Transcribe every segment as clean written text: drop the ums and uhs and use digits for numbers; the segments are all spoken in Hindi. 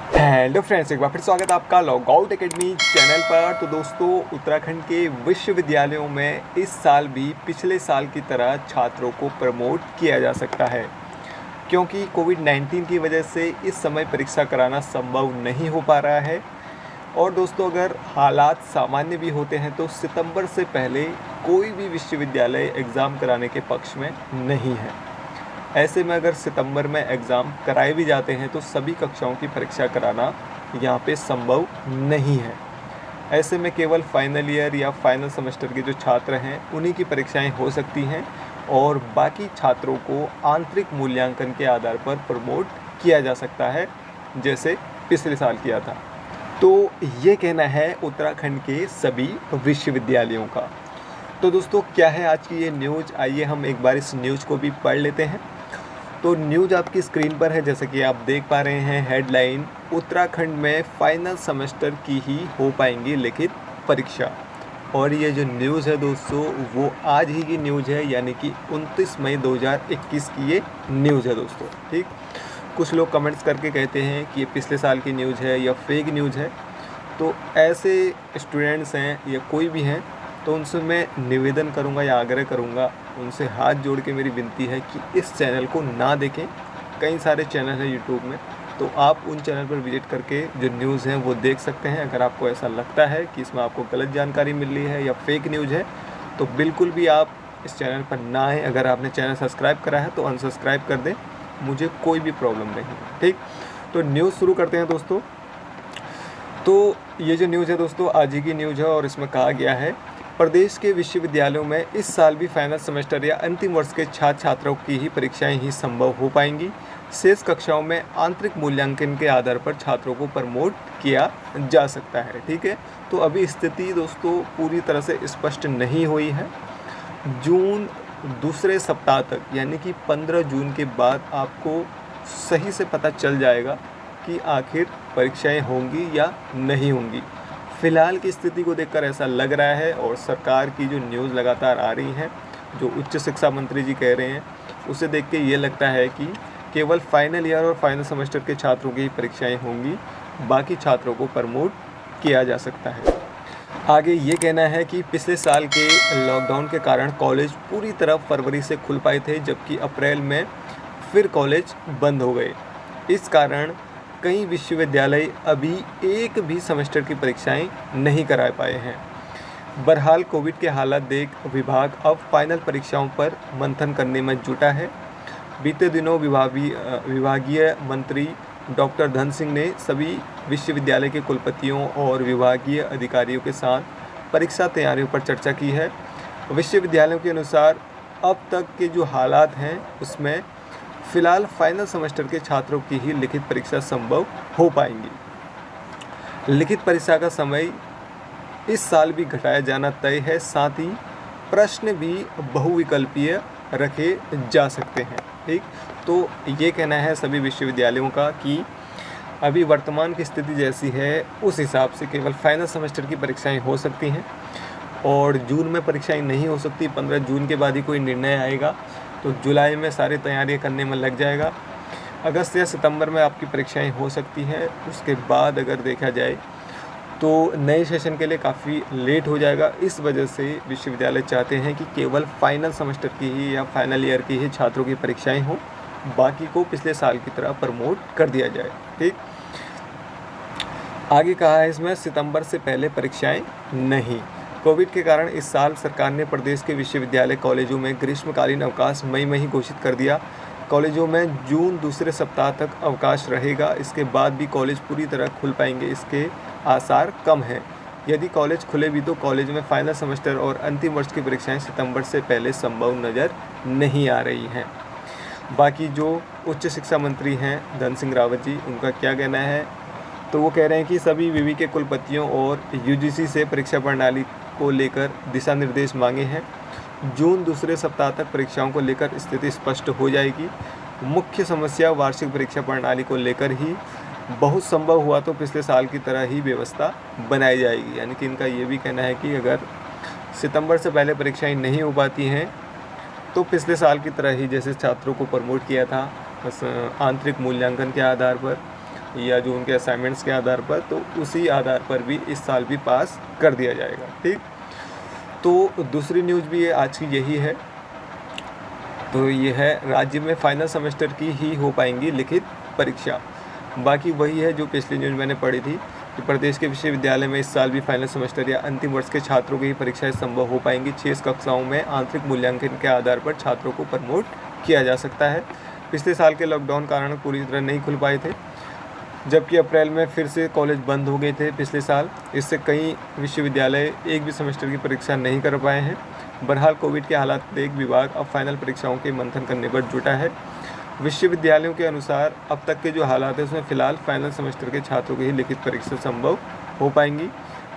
हेलो फ्रेंड्स, एक बार फिर स्वागत है आपका लॉग आउट एकेडमी चैनल पर। तो दोस्तों, उत्तराखंड के विश्वविद्यालयों में इस साल भी पिछले साल की तरह छात्रों को प्रमोट किया जा सकता है, क्योंकि कोविड-19 की वजह से इस समय परीक्षा कराना संभव नहीं हो पा रहा है। और दोस्तों, अगर हालात सामान्य भी होते हैं तो सितंबर से पहले कोई भी विश्वविद्यालय एग्ज़ाम कराने के पक्ष में नहीं है। ऐसे में अगर सितंबर में एग्ज़ाम कराए भी जाते हैं तो सभी कक्षाओं की परीक्षा कराना यहाँ पे संभव नहीं है। ऐसे में केवल फाइनल ईयर या फाइनल सेमेस्टर के जो छात्र हैं उन्हीं की परीक्षाएं हो सकती हैं और बाकी छात्रों को आंतरिक मूल्यांकन के आधार पर प्रमोट किया जा सकता है, जैसे पिछले साल किया था। तो ये कहना है उत्तराखंड के सभी विश्वविद्यालयों का। तो दोस्तों, क्या है आज की ये न्यूज़, आइए हम एक बार इस न्यूज़ को भी पढ़ लेते हैं। तो न्यूज़ आपकी स्क्रीन पर है, जैसे कि आप देख पा रहे हैं। हेडलाइन: उत्तराखंड में फाइनल सेमेस्टर की ही हो पाएंगी लिखित परीक्षा। और ये जो न्यूज़ है दोस्तों, वो आज ही की न्यूज़ है, यानी कि 29 मई 2021 की ये न्यूज़ है दोस्तों। ठीक, कुछ लोग कमेंट्स करके कहते हैं कि ये पिछले साल की न्यूज़ है या फेक न्यूज़ है। तो ऐसे स्टूडेंट्स हैं या कोई भी हैं तो उनसे मैं निवेदन करूंगा या आग्रह करूंगा, उनसे हाथ जोड़ के मेरी विनती है कि इस चैनल को ना देखें। कई सारे चैनल हैं यूट्यूब में, तो आप उन चैनल पर विजिट करके जो न्यूज़ हैं वो देख सकते हैं। अगर आपको ऐसा लगता है कि इसमें आपको गलत जानकारी मिल रही है या फेक न्यूज़ है तो बिल्कुल भी आप इस चैनल पर ना आएँ। अगर आपने चैनल सब्सक्राइब करा है तो अनसब्सक्राइब कर दें, मुझे कोई भी प्रॉब्लम नहीं है। ठीक, तो न्यूज़ शुरू करते हैं दोस्तों। तो ये जो न्यूज़ है दोस्तों, आज ही की न्यूज़ है और इसमें कहा गया है, प्रदेश के विश्वविद्यालयों में इस साल भी फाइनल सेमेस्टर या अंतिम वर्ष के छात्र छात्राओं की ही परीक्षाएं ही संभव हो पाएंगी। शेष कक्षाओं में आंतरिक मूल्यांकन के आधार पर छात्रों को प्रमोट किया जा सकता है। ठीक है, तो अभी स्थिति दोस्तों पूरी तरह से स्पष्ट नहीं हुई है। जून दूसरे सप्ताह तक, यानी कि 15 जून के बाद आपको सही से पता चल जाएगा कि आखिर परीक्षाएं होंगी या नहीं होंगी। फ़िलहाल की स्थिति को देखकर ऐसा लग रहा है, और सरकार की जो न्यूज़ लगातार आ रही है, जो उच्च शिक्षा मंत्री जी कह रहे हैं, उसे देख के ये लगता है कि केवल फाइनल ईयर और फाइनल सेमेस्टर के छात्रों की ही परीक्षाएं होंगी, बाकी छात्रों को प्रमोट किया जा सकता है। आगे ये कहना है कि पिछले साल के लॉकडाउन के कारण कॉलेज पूरी तरह फरवरी से खुल पाए थे, जबकि अप्रैल में फिर कॉलेज बंद हो गए। इस कारण कई विश्वविद्यालय अभी एक भी सेमेस्टर की परीक्षाएं नहीं करा पाए हैं। बहरहाल कोविड के हालात देख विभाग अब फाइनल परीक्षाओं पर मंथन करने में जुटा है। बीते दिनों विभागीय मंत्री डॉक्टर धन सिंह ने सभी विश्वविद्यालय के कुलपतियों और विभागीय अधिकारियों के साथ परीक्षा तैयारियों पर चर्चा की है। विश्वविद्यालयों के अनुसार अब तक के जो हालात हैं उसमें फ़िलहाल फाइनल सेमेस्टर के छात्रों की ही लिखित परीक्षा संभव हो पाएंगी। लिखित परीक्षा का समय इस साल भी घटाया जाना तय है, साथ ही प्रश्न भी बहुविकल्पीय रखे जा सकते हैं। ठीक, तो ये कहना है सभी विश्वविद्यालयों का कि अभी वर्तमान की स्थिति जैसी है उस हिसाब से केवल फाइनल सेमेस्टर की परीक्षाएं हो सकती हैं और जून में परीक्षाएं नहीं हो सकती। 15 जून के बाद ही कोई निर्णय आएगा, तो जुलाई में सारी तैयारियां करने में लग जाएगा। अगस्त या सितंबर में आपकी परीक्षाएं हो सकती हैं। उसके बाद अगर देखा जाए तो नए सेशन के लिए काफ़ी लेट हो जाएगा। इस वजह से विश्वविद्यालय चाहते हैं कि केवल फाइनल सेमेस्टर की ही या फाइनल ईयर की ही छात्रों की परीक्षाएं हों, बाकी को पिछले साल की तरह प्रमोट कर दिया जाए। ठीक, आगे कहा है इसमें सितंबर से पहले परीक्षाएं नहीं। कोविड के कारण इस साल सरकार ने प्रदेश के विश्वविद्यालय कॉलेजों में ग्रीष्मकालीन अवकाश मई में ही घोषित कर दिया। कॉलेजों में जून दूसरे सप्ताह तक अवकाश रहेगा। इसके बाद भी कॉलेज पूरी तरह खुल पाएंगे इसके आसार कम हैं। यदि कॉलेज खुले भी तो कॉलेज में फाइनल सेमेस्टर और अंतिम वर्ष की परीक्षाएं सितंबर से पहले संभव नज़र नहीं आ रही हैं। बाकी जो उच्च शिक्षा मंत्री हैं धन सिंह रावत जी, उनका क्या कहना है, तो वो कह रहे हैं कि सभी विवि के कुलपतियों और यूजीसी से परीक्षा प्रणाली को लेकर दिशा निर्देश मांगे हैं। जून दूसरे सप्ताह तक परीक्षाओं को लेकर स्थिति स्पष्ट हो जाएगी। मुख्य समस्या वार्षिक परीक्षा प्रणाली को लेकर ही, बहुत संभव हुआ तो पिछले साल की तरह ही व्यवस्था बनाई जाएगी। यानी कि इनका ये भी कहना है कि अगर सितंबर से पहले परीक्षाएं नहीं हो पाती हैं तो पिछले साल की तरह ही जैसे छात्रों को प्रमोट किया था बस आंतरिक मूल्यांकन के आधार पर, या जो उनके असाइनमेंट्स के आधार पर, तो उसी आधार पर भी इस साल भी पास कर दिया जाएगा। ठीक, तो दूसरी न्यूज़ भी आज की यही है। तो ये है, राज्य में फाइनल सेमेस्टर की ही हो पाएंगी लिखित परीक्षा। बाकी वही है जो पिछली न्यूज़ मैंने पढ़ी थी कि प्रदेश के विश्वविद्यालय में इस साल भी फाइनल सेमेस्टर या अंतिम वर्ष के छात्रों की ही परीक्षाएं संभव हो पाएंगी। 6 कक्षाओं में आंतरिक मूल्यांकन के आधार पर छात्रों को प्रमोट किया जा सकता है। पिछले साल के लॉकडाउन कारण पूरी तरह नहीं खुल पाए थे, जबकि अप्रैल में फिर से कॉलेज बंद हो गए थे पिछले साल। इससे कई विश्वविद्यालय एक भी सेमेस्टर की परीक्षा नहीं कर पाए हैं। बहरहाल कोविड के हालात देख विभाग अब फाइनल परीक्षाओं के मंथन करने पर जुटा है। विश्वविद्यालयों के अनुसार अब तक के जो हालात है उसमें फ़िलहाल फाइनल सेमेस्टर के छात्रों की ही लिखित परीक्षा संभव हो पाएंगी।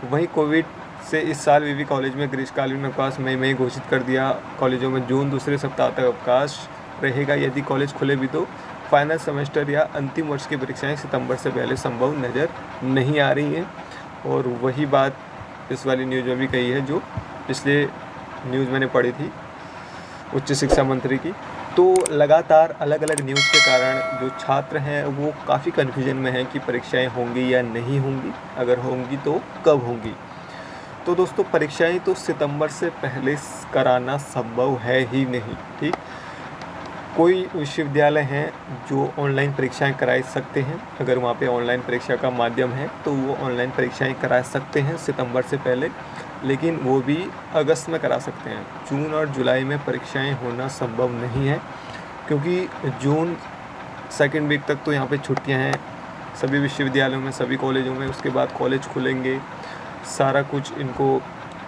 वहीं कोविड से इस साल विवि कॉलेज में ग्रीष्मकालीन अवकाश मई में घोषित कर दिया। कॉलेजों में जून दूसरे सप्ताह तक अवकाश रहेगा। यदि कॉलेज खुले भी तो फाइनल सेमेस्टर या अंतिम वर्ष की परीक्षाएं सितंबर से पहले संभव नज़र नहीं आ रही हैं। और वही बात इस वाली न्यूज़ में भी कही है जो पिछले न्यूज़ मैंने पढ़ी थी उच्च शिक्षा मंत्री की। तो लगातार अलग अलग न्यूज़ के कारण जो छात्र हैं वो काफ़ी कन्फ्यूजन में हैं कि परीक्षाएं होंगी या नहीं होंगी, अगर होंगी तो कब होंगी। तो दोस्तों, परीक्षाएं तो सितंबर से पहले कराना संभव है ही नहीं। ठीक, कोई विश्वविद्यालय हैं जो ऑनलाइन परीक्षाएं करा सकते हैं। अगर वहाँ पे ऑनलाइन परीक्षा का माध्यम है तो वो ऑनलाइन परीक्षाएं करा सकते हैं सितंबर से पहले, लेकिन वो भी अगस्त में करा सकते हैं। जून और जुलाई में परीक्षाएं होना संभव नहीं है, क्योंकि जून सेकेंड वीक तक तो यहाँ पे छुट्टियां हैं सभी विश्वविद्यालयों में, सभी कॉलेजों में। उसके बाद कॉलेज खुलेंगे, सारा कुछ इनको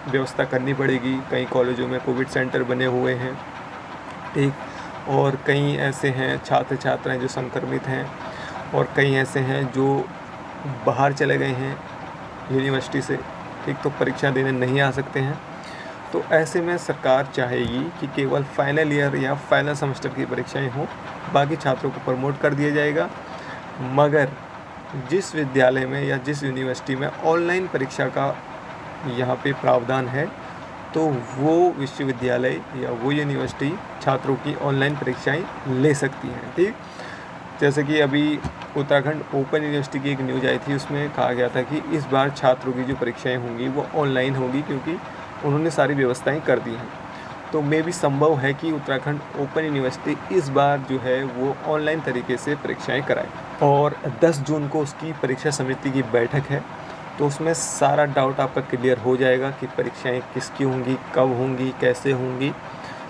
व्यवस्था करनी पड़ेगी। कई कॉलेजों में कोविड सेंटर बने हुए हैं। ठीक, और कई ऐसे हैं छात्र छात्राएँ जो संक्रमित हैं, और कई ऐसे हैं जो बाहर चले गए हैं यूनिवर्सिटी से। ठीक, तो परीक्षा देने नहीं आ सकते हैं। तो ऐसे में सरकार चाहेगी कि केवल फाइनल ईयर या फाइनल सेमेस्टर की परीक्षाएं हों, बाकी छात्रों को प्रमोट कर दिया जाएगा। मगर जिस विद्यालय में या जिस यूनिवर्सिटी में ऑनलाइन परीक्षा का यहाँ पे प्रावधान है, तो वो विश्वविद्यालय या वो यूनिवर्सिटी छात्रों की ऑनलाइन परीक्षाएं ले सकती हैं। ठीक, जैसे कि अभी उत्तराखंड ओपन यूनिवर्सिटी की एक न्यूज़ आई थी, उसमें कहा गया था कि इस बार छात्रों की जो परीक्षाएं होंगी वो ऑनलाइन होगी, क्योंकि उन्होंने सारी व्यवस्थाएं कर दी हैं। तो मे भी संभव है कि उत्तराखंड ओपन यूनिवर्सिटी इस बार जो है वो ऑनलाइन तरीके से परीक्षाएं कराए। और 10 जून को उसकी परीक्षा समिति की बैठक है, तो उसमें सारा डाउट आपका क्लियर हो जाएगा कि परीक्षाएँ किसकी होंगी, कब होंगी, कैसे होंगी।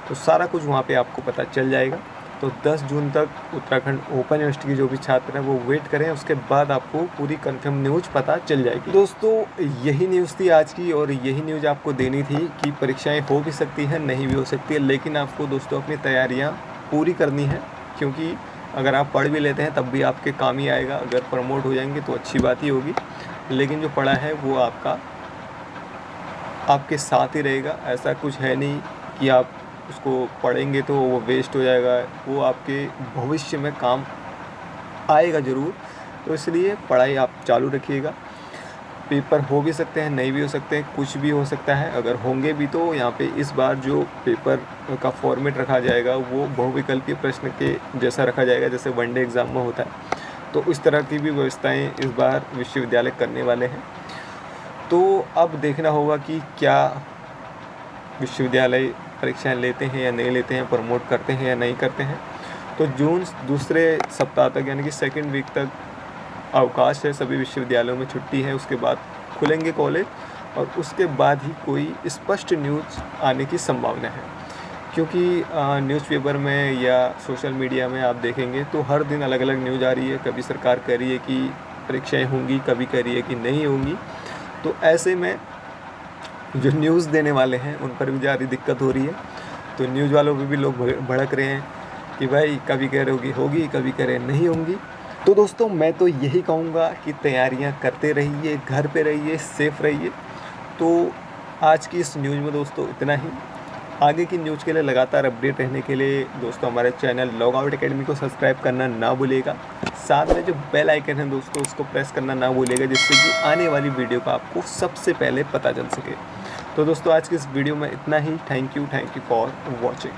तो सारा कुछ वहाँ पर आपको पता चल जाएगा। तो 10 जून तक उत्तराखंड ओपन यूनिवर्सिटी के जो भी छात्र हैं वो वेट करें, उसके बाद आपको पूरी कंफर्म न्यूज़ पता चल जाएगी। दोस्तों, यही न्यूज़ थी आज की, और यही न्यूज़ आपको देनी थी कि परीक्षाएं हो भी सकती हैं, नहीं भी हो सकती है, लेकिन आपको दोस्तों अपनी तैयारियां पूरी करनी है। क्योंकि अगर आप पढ़ भी लेते हैं तब भी आपके काम ही आएगा। अगर प्रमोट हो जाएंगे तो अच्छी बात ही होगी, लेकिन जो पढ़ा है वो आपके साथ ही रहेगा। ऐसा कुछ है नहीं कि आप उसको पढ़ेंगे तो वो वेस्ट हो जाएगा, वो आपके भविष्य में काम आएगा ज़रूर। तो इसलिए पढ़ाई आप चालू रखिएगा। पेपर हो भी सकते हैं, नहीं भी हो सकते हैं, कुछ भी हो सकता है। अगर होंगे भी तो यहाँ पे इस बार जो पेपर का फॉर्मेट रखा जाएगा वो बहुविकल्पीय प्रश्न के जैसा रखा जाएगा, जैसे वनडे एग्ज़ाम में होता है। तो इस तरह की भी व्यवस्थाएँ इस बार विश्वविद्यालय करने वाले हैं। तो अब देखना होगा कि क्या विश्वविद्यालय परीक्षाएं लेते हैं या नहीं लेते हैं, प्रमोट करते हैं या नहीं करते हैं। तो जून दूसरे सप्ताह तक यानी कि सेकेंड वीक तक अवकाश है, सभी विश्वविद्यालयों में छुट्टी है। उसके बाद खुलेंगे कॉलेज, और उसके बाद ही कोई स्पष्ट न्यूज़ आने की संभावना है। क्योंकि न्यूज़पेपर में या सोशल मीडिया में आप देखेंगे तो हर दिन अलग अलग न्यूज़ आ रही है। कभी सरकार कह रही है कि परीक्षाएँ होंगी, कभी कह रही है कि नहीं होंगी। तो ऐसे में जो न्यूज़ देने वाले हैं उन पर भी ज़्यादा दिक्कत हो रही है। तो न्यूज़ वालों पे भी लोग भड़क रहे हैं कि भाई कभी कह रहे होगी, कभी कह रहे नहीं होंगी। तो दोस्तों, मैं तो यही कहूँगा कि तैयारियां करते रहिए, घर पे रहिए, सेफ़ रहिए। तो आज की इस न्यूज़ में दोस्तों इतना ही। आगे की न्यूज़ के लिए लगातार अपडेट रहने के लिए दोस्तों हमारे चैनल लॉगआउट एकेडमी को सब्सक्राइब करना ना भूलिएगा। साथ में जो बेल आइकन है दोस्तों उसको प्रेस करना ना भूलिएगा, जिससे कि आने वाली वीडियो का आपको सबसे पहले पता चल सके। तो दोस्तों, आज की इस वीडियो में इतना ही। Thank you for watching.